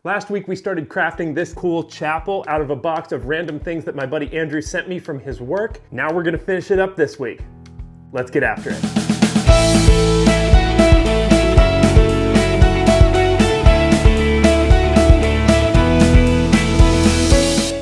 Last week we started crafting this cool chapel out of a box of random things that my buddy Andrew sent me from his work. Now we're gonna finish it up this week. Let's get after it.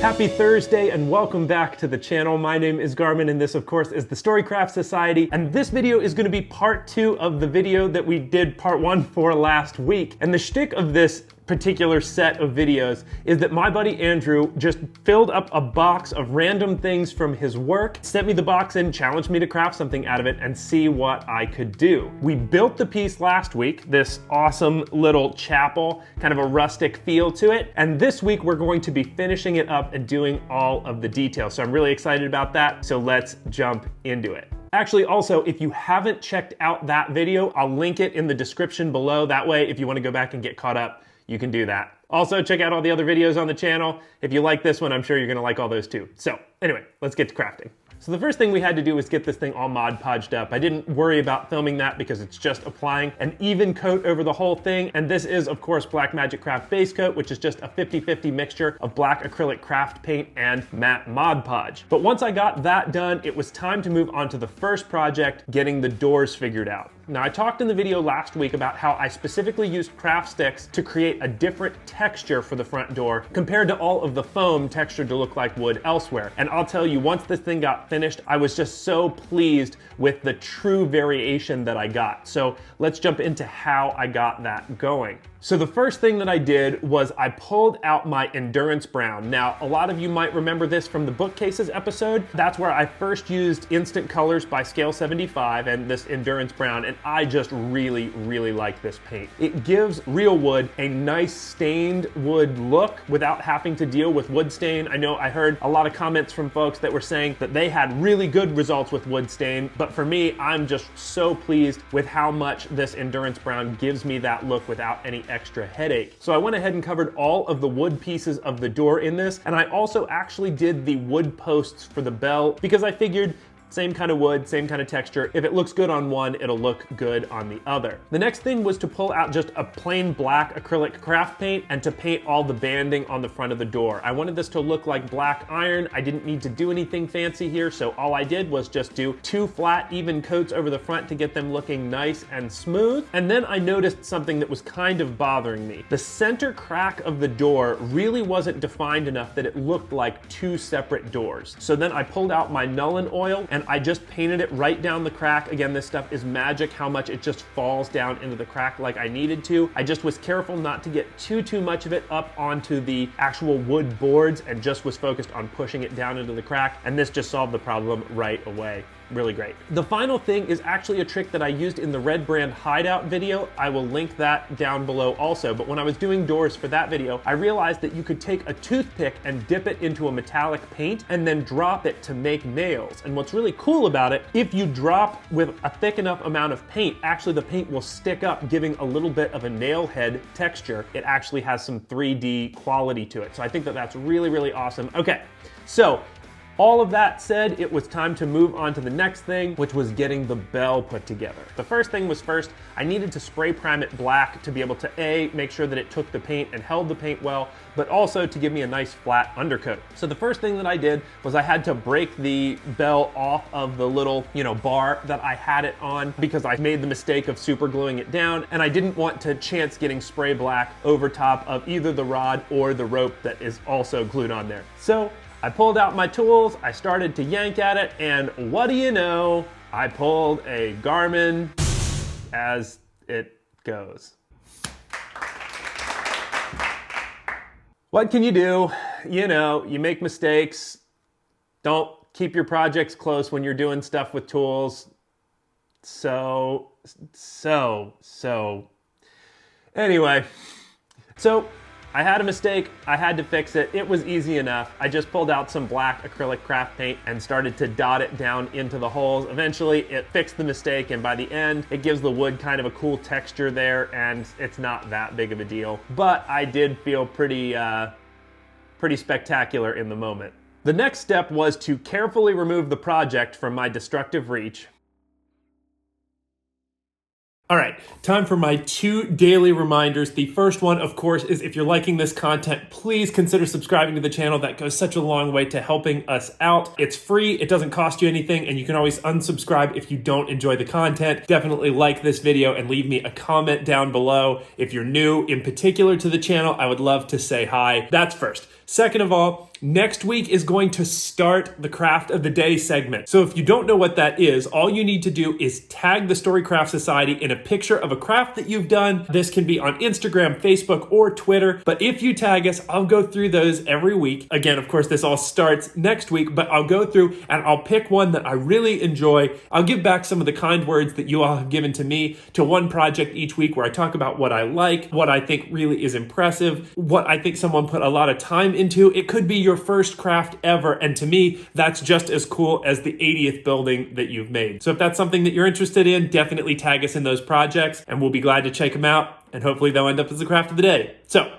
Happy Thursday and welcome back to the channel. My name is Garmin and this of course is the Storycraft Society, and this video is going to be part 2 of the video that we did part 1 for last week. And the shtick of this particular set of videos is that my buddy Andrew just filled up a box of random things from his work, sent me the box in, challenged me to craft something out of it and see what I could do. We built the piece last week, this awesome little chapel, kind of a rustic feel to it, and this week we're going to be finishing it up and doing all of the details. So I'm really excited about that, so let's jump into it. Actually, also, if you haven't checked out that video, I'll link it in the description below. That way, if you want to go back and get caught up, you can do that. Also, check out all the other videos on the channel. If you like this one, I'm sure you're gonna like all those too. So anyway, let's get to crafting. So the first thing we had to do was get this thing all Mod Podged up. I didn't worry about filming that because it's just applying an even coat over the whole thing. And this is, of course, Blackmagic Craft Base Coat, which is just a 50-50 mixture of black acrylic craft paint and matte Mod Podge. But once I got that done, it was time to move on to the first project, getting the doors figured out. Now, I talked in the video last week about how I specifically used craft sticks to create a different texture for the front door compared to all of the foam textured to look like wood elsewhere. And I'll tell you, once this thing got finished, I was just so pleased with the true variation that I got. So let's jump into how I got that going. So the first thing that I did was I pulled out my Endurance Brown. Now, a lot of you might remember this from the Bookcases episode. That's where I first used Instant Colors by Scale 75 and this Endurance Brown, and I just really like this paint. It gives real wood a nice stained wood look without having to deal with wood stain. I know I heard a lot of comments from folks that were saying that they had really good results with wood stain, but for me, I'm just so pleased with how much this Endurance Brown gives me that look without any extra headache. So I went ahead and covered all of the wood pieces of the door in this, and I also actually did the wood posts for the bell because I figured same kind of wood, same kind of texture. If it looks good on one, it'll look good on the other. The next thing was to pull out just a plain black acrylic craft paint and to paint all the banding on the front of the door. I wanted this to look like black iron. I didn't need to do anything fancy here, so all I did was just do 2 flat, even coats over the front to get them looking nice and smooth. And then I noticed something that was kind of bothering me. The center crack of the door really wasn't defined enough that it looked like 2 separate doors. So then I pulled out my Nuln oil and I just painted it right down the crack. Again, this stuff is magic, how much it just falls down into the crack like I needed to. I just was careful not to get too much of it up onto the actual wood boards and just was focused on pushing it down into the crack, and this just solved the problem right away. Really great. The final thing is actually a trick that I used in the Redbrand Hideout video. I will link that down below also, but when I was doing doors for that video, I realized that you could take a toothpick and dip it into a metallic paint and then drop it to make nails. And what's really cool about it, if you drop with a thick enough amount of paint, actually the paint will stick up, giving a little bit of a nail head texture. It actually has some 3D quality to it. So I think that that's really awesome. Okay, so all of that said, it was time to move on to the next thing, which was getting the bell put together. The first thing was first, I needed to spray prime it black to be able to A, make sure that it took the paint and held the paint well, but also to give me a nice flat undercoat. So the first thing that I did was I had to break the bell off of the little, bar that I had it on because I made the mistake of super gluing it down, and I didn't want to chance getting spray black over top of either the rod or the rope that is also glued on there. So I pulled out my tools, I started to yank at it, and what do you know? I pulled a Garmin as it goes. What can you do? You make mistakes. Don't keep your projects close when you're doing stuff with tools. Anyway, so I had a mistake, I had to fix it. It was easy enough. I just pulled out some black acrylic craft paint and started to dot it down into the holes. Eventually it fixed the mistake, and by the end, it gives the wood kind of a cool texture there, and it's not that big of a deal. But I did feel pretty spectacular in the moment. The next step was to carefully remove the project from my destructive reach. All right, time for my 2 daily reminders. The first one, of course, is if you're liking this content, please consider subscribing to the channel. That goes such a long way to helping us out. It's free, it doesn't cost you anything, and you can always unsubscribe if you don't enjoy the content. Definitely like this video and leave me a comment down below. If you're new in particular to the channel, I would love to say hi. That's first. Second of all, next week is going to start the Craft of the Day segment. So if you don't know what that is, all you need to do is tag the Storycraft Society in a picture of a craft that you've done. This can be on Instagram, Facebook, or Twitter. But if you tag us, I'll go through those every week. Again, of course, this all starts next week, but I'll go through and I'll pick one that I really enjoy. I'll give back some of the kind words that you all have given to me to one project each week where I talk about what I like, what I think really is impressive, what I think someone put a lot of time into. It could be your first craft ever, and to me, that's just as cool as the 80th building that you've made. So if that's something that you're interested in, definitely tag us in those projects, and we'll be glad to check them out, and hopefully they'll end up as the craft of the day. So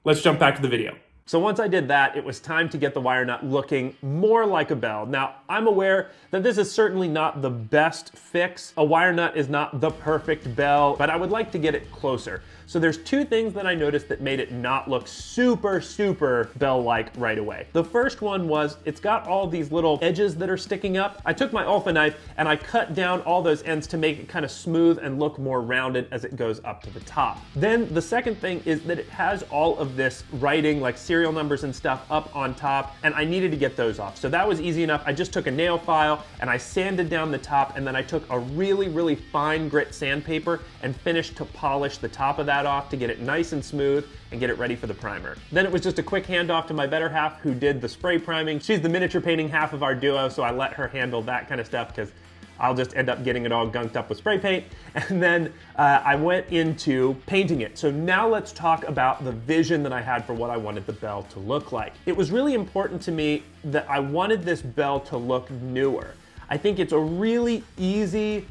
let's jump back to the video. So once I did that, it was time to get the wire nut looking more like a bell. Now, I'm aware that this is certainly not the best fix. A wire nut is not the perfect bell, but I would like to get it closer. So there's 2 things that I noticed that made it not look super bell-like right away. The first one was it's got all these little edges that are sticking up. I took my Alpha knife and I cut down all those ends to make it kind of smooth and look more rounded as it goes up to the top. Then the second thing is that it has all of this writing, like serial numbers and stuff, up on top, and I needed to get those off. So that was easy enough. I just took a nail file and I sanded down the top, and then I took a really fine grit sandpaper and finished to polish the top of that off to get it nice and smooth and get it ready for the primer. Then it was just a quick handoff to my better half who did the spray priming. She's the miniature painting half of our duo, so I let her handle that kind of stuff because I'll just end up getting it all gunked up with spray paint. And then I went into painting it. So now let's talk about the vision that I had for what I wanted the bell to look like. It was really important to me that I wanted this bell to look newer. I think it's a really easy,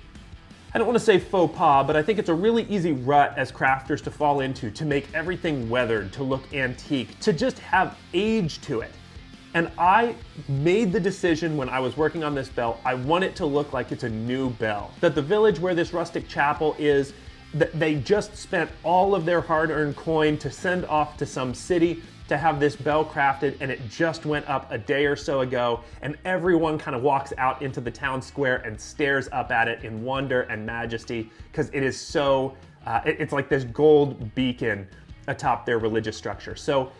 I don't want to say faux pas, but I think it's a really easy rut as crafters to fall into, to make everything weathered, to look antique, to just have age to it. And I made the decision when I was working on this bell, I want it to look like it's a new bell. That the village where this rustic chapel is, that they just spent all of their hard-earned coin to send off to some city to have this bell crafted, and it just went up a day or so ago, and everyone kind of walks out into the town square and stares up at it in wonder and majesty, because it is so, it's like this gold beacon atop their religious structure. So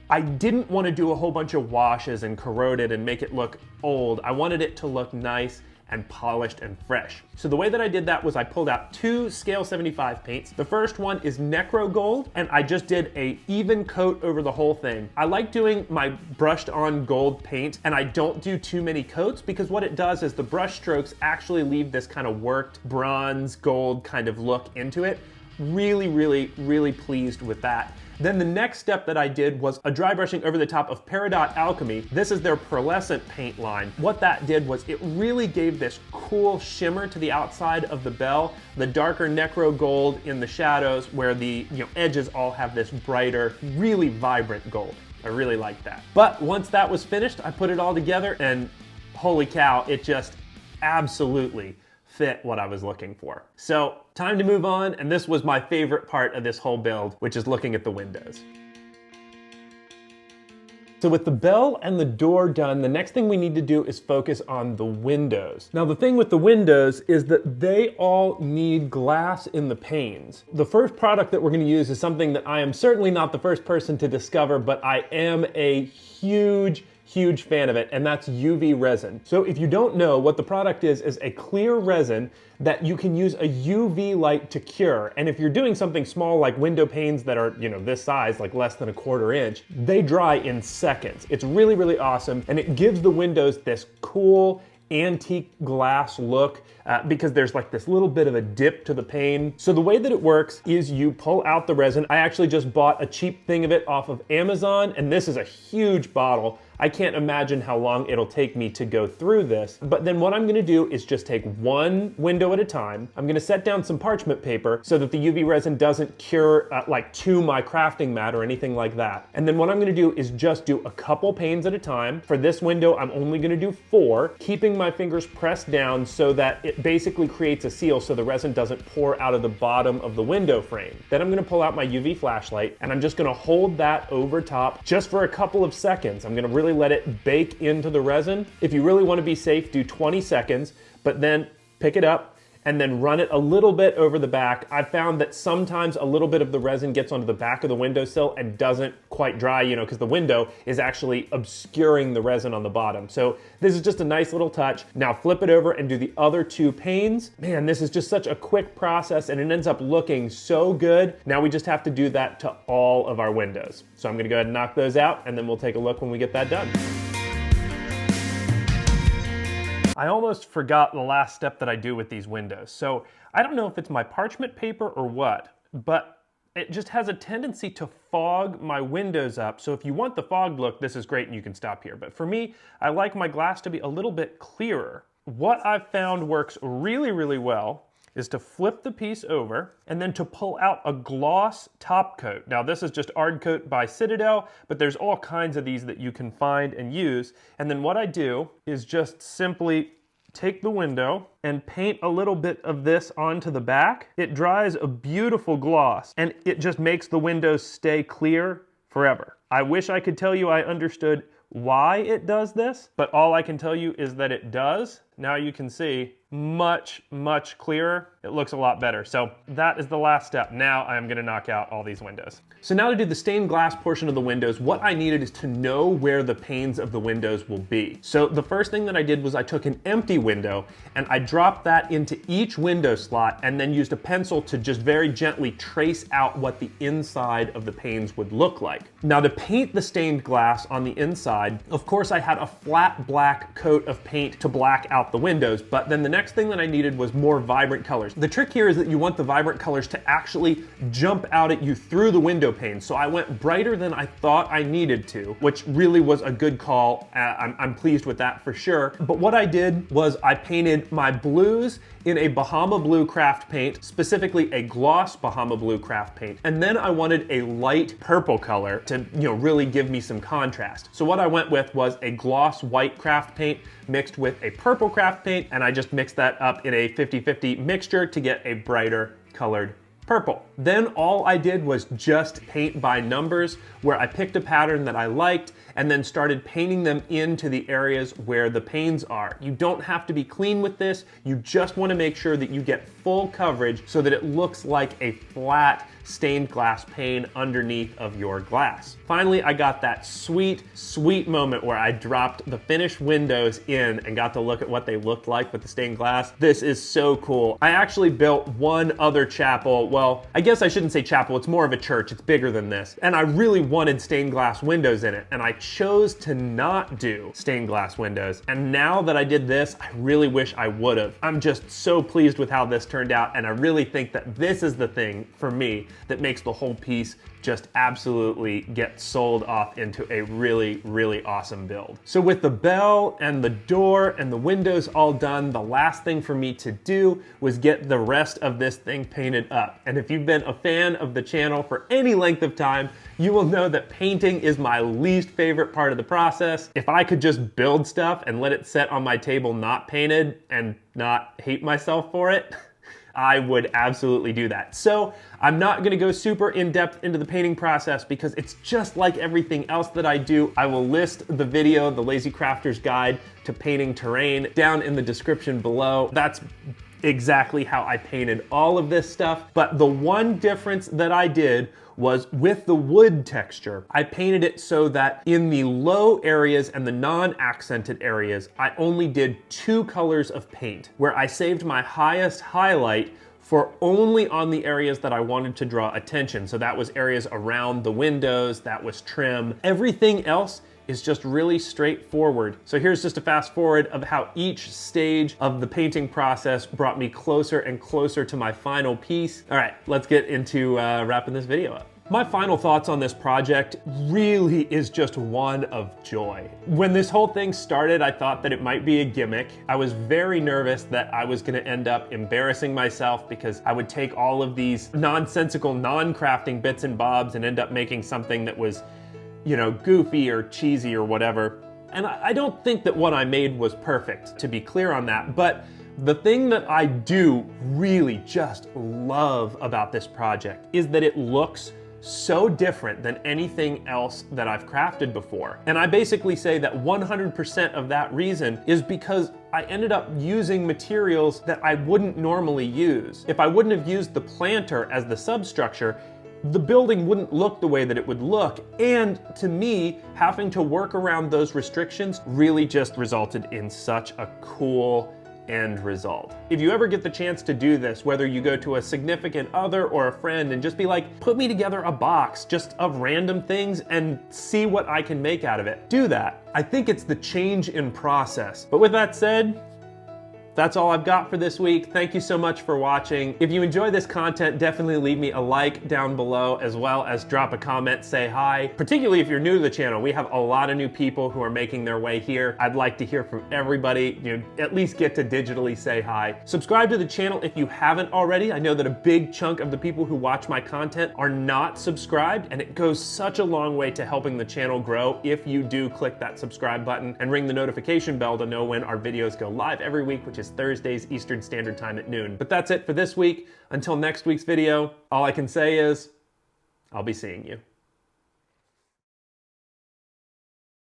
I didn't want to do a whole bunch of washes and corrode it and make it look old. I wanted it to look nice and polished and fresh. So the way that I did that was I pulled out 2 scale 75 paints. The first one is Necro Gold, and I just did a even coat over the whole thing. I like doing my brushed on gold paint, and I don't do too many coats, because what it does is the brush strokes actually leave this kind of worked bronze gold kind of look into it. Really pleased with that. Then the next step that I did was a dry brushing over the top of Peridot Alchemy. This is their pearlescent paint line. What that did was it really gave this cool shimmer to the outside of the bell, the darker Necro Gold in the shadows where the edges all have this brighter, really vibrant gold. I really like that. But once that was finished, I put it all together and holy cow, it just absolutely fit what I was looking for. So time to move on, and this was my favorite part of this whole build, which is looking at the windows. So with the bell and the door done, the next thing we need to do is focus on the windows. Now the thing with the windows is that they all need glass in the panes. The first product that we're going to use is something that I am certainly not the first person to discover, but I am a huge fan of it, and that's UV resin. So if you don't know, what the product is a clear resin that you can use a UV light to cure. And if you're doing something small like window panes that are, this size, like less than a 1/4 inch, they dry in seconds. It's really awesome, and it gives the windows this cool antique glass look because there's like this little bit of a dip to the pane. So the way that it works is you pull out the resin. I actually just bought a cheap thing of it off of Amazon, and this is a huge bottle. I can't imagine how long it'll take me to go through this. But then what I'm gonna do is just take one window at a time. I'm gonna set down some parchment paper so that the UV resin doesn't cure like to my crafting mat or anything like that. And then what I'm gonna do is just do a couple panes at a time. For this window, I'm only gonna do 4, keeping my fingers pressed down so that it basically creates a seal so the resin doesn't pour out of the bottom of the window frame. Then I'm gonna pull out my UV flashlight and I'm just gonna hold that over top just for a couple of seconds. I'm gonna really let it bake into the resin. If you really wanna be safe, do 20 seconds, but then pick it up and then run it a little bit over the back. I've found that sometimes a little bit of the resin gets onto the back of the windowsill and doesn't quite dry, you know, because the window is actually obscuring the resin on the bottom. So this is just a nice little touch. Now flip it over and do the other 2 panes. Man, this is just such a quick process and it ends up looking so good. Now we just have to do that to all of our windows. So I'm gonna go ahead and knock those out and then we'll take a look when we get that done. I almost forgot the last step that I do with these windows. So I don't know if it's my parchment paper or what, but it just has a tendency to fog my windows up. So if you want the fogged look, this is great and you can stop here. But for me, I like my glass to be a little bit clearer. What I've found works really, really well is to flip the piece over and then to pull out a gloss top coat. Now this is just Ard Coat by Citadel, but there's all kinds of these that you can find and use. And then what I do is just simply take the window and paint a little bit of this onto the back. It dries a beautiful gloss and it just makes the windows stay clear forever. I wish I could tell you I understood why it does this, but all I can tell you is that it does. Now you can see much, much clearer. It looks a lot better. So that is the last step. Now I'm gonna knock out all these windows. So now to do the stained glass portion of the windows, what I needed is to know where the panes of the windows will be. So the first thing that I did was I took an empty window and I dropped that into each window slot and then used a pencil to just very gently trace out what the inside of the panes would look like. Now to paint the stained glass on the inside, of course I had a flat black coat of paint to black out the windows, but then the next thing that I needed was more vibrant colors. The trick here is that you want the vibrant colors to actually jump out at you through the window pane. So I went brighter than I thought I needed to, which really was a good call. I'm pleased with that for sure. But what I did was I painted my blues in a Bahama Blue craft paint, specifically a gloss Bahama Blue craft paint. And then I wanted a light purple color to, really give me some contrast. So what I went with was a gloss white craft paint mixed with a purple craft paint, and I just mixed that up in a 50-50 mixture to get a brighter colored purple. Then all I did was just paint by numbers, where I picked a pattern that I liked and then started painting them into the areas where the panes are. You don't have to be clean with this. You just want to make sure that you get full coverage so that it looks like a flat stained glass pane underneath of your glass. Finally, I got that sweet, sweet moment where I dropped the finished windows in and got to look at what they looked like with the stained glass. This is so cool. I actually built one other chapel. Well, I guess I shouldn't say chapel, it's more of a church, it's bigger than this. And I really wanted stained glass windows in it, and I chose to not do stained glass windows. And now that I did this, I really wish I would have. I'm just so pleased with how this turned out, and I really think that this is the thing for me that makes the whole piece just absolutely get sold off into a really, really awesome build. So with the bell and the door and the windows all done, the last thing for me to do was get the rest of this thing painted up. And if you've been a fan of the channel for any length of time, you will know that painting is my least favorite part of the process. If I could just build stuff and let it sit on my table not painted and not hate myself for it, I would absolutely do that. So I'm not gonna go super in depth into the painting process because it's just like everything else that I do. I will list the video, the Lazy Crafter's Guide to Painting Terrain, down in the description below. That's exactly how I painted all of this stuff. But the one difference that I did was with the wood texture. I painted it so that in the low areas and the non-accented areas, I only did 2 colors of paint, where I saved my highest highlight for only on the areas that I wanted to draw attention. So that was areas around the windows, that was trim. Everything else is just really straightforward. So here's just a fast forward of how each stage of the painting process brought me closer and closer to my final piece. All right, let's get into wrapping this video up. My final thoughts on this project really is just one of joy. When this whole thing started, I thought that it might be a gimmick. I was very nervous that I was gonna end up embarrassing myself because I would take all of these nonsensical, non-crafting bits and bobs and end up making something that was, you know, goofy or cheesy or whatever. And I don't think that what I made was perfect, to be clear on that, but the thing that I do really just love about this project is that it looks so different than anything else that I've crafted before. And I basically say that 100% of that reason is because I ended up using materials that I wouldn't normally use. If I wouldn't have used the planter as the substructure, the building wouldn't look the way that it would look. And to me, having to work around those restrictions really just resulted in such a cool end result. If you ever get the chance to do this, whether you go to a significant other or a friend and just be like, put me together a box just of random things and see what I can make out of it, do that. I think it's the change in process. But with that said, that's all I've got for this week. Thank you so much for watching. If you enjoy this content, definitely leave me a like down below, as well as drop a comment, say hi. Particularly if you're new to the channel, we have a lot of new people who are making their way here. I'd like to hear from everybody, you know, at least get to digitally say hi. Subscribe to the channel if you haven't already. I know that a big chunk of the people who watch my content are not subscribed, and it goes such a long way to helping the channel grow if you do click that subscribe button and ring the notification bell to know when our videos go live every week, which is Thursdays Eastern Standard Time at noon. But that's it for this week. Until next week's video, all I can say is, I'll be seeing you.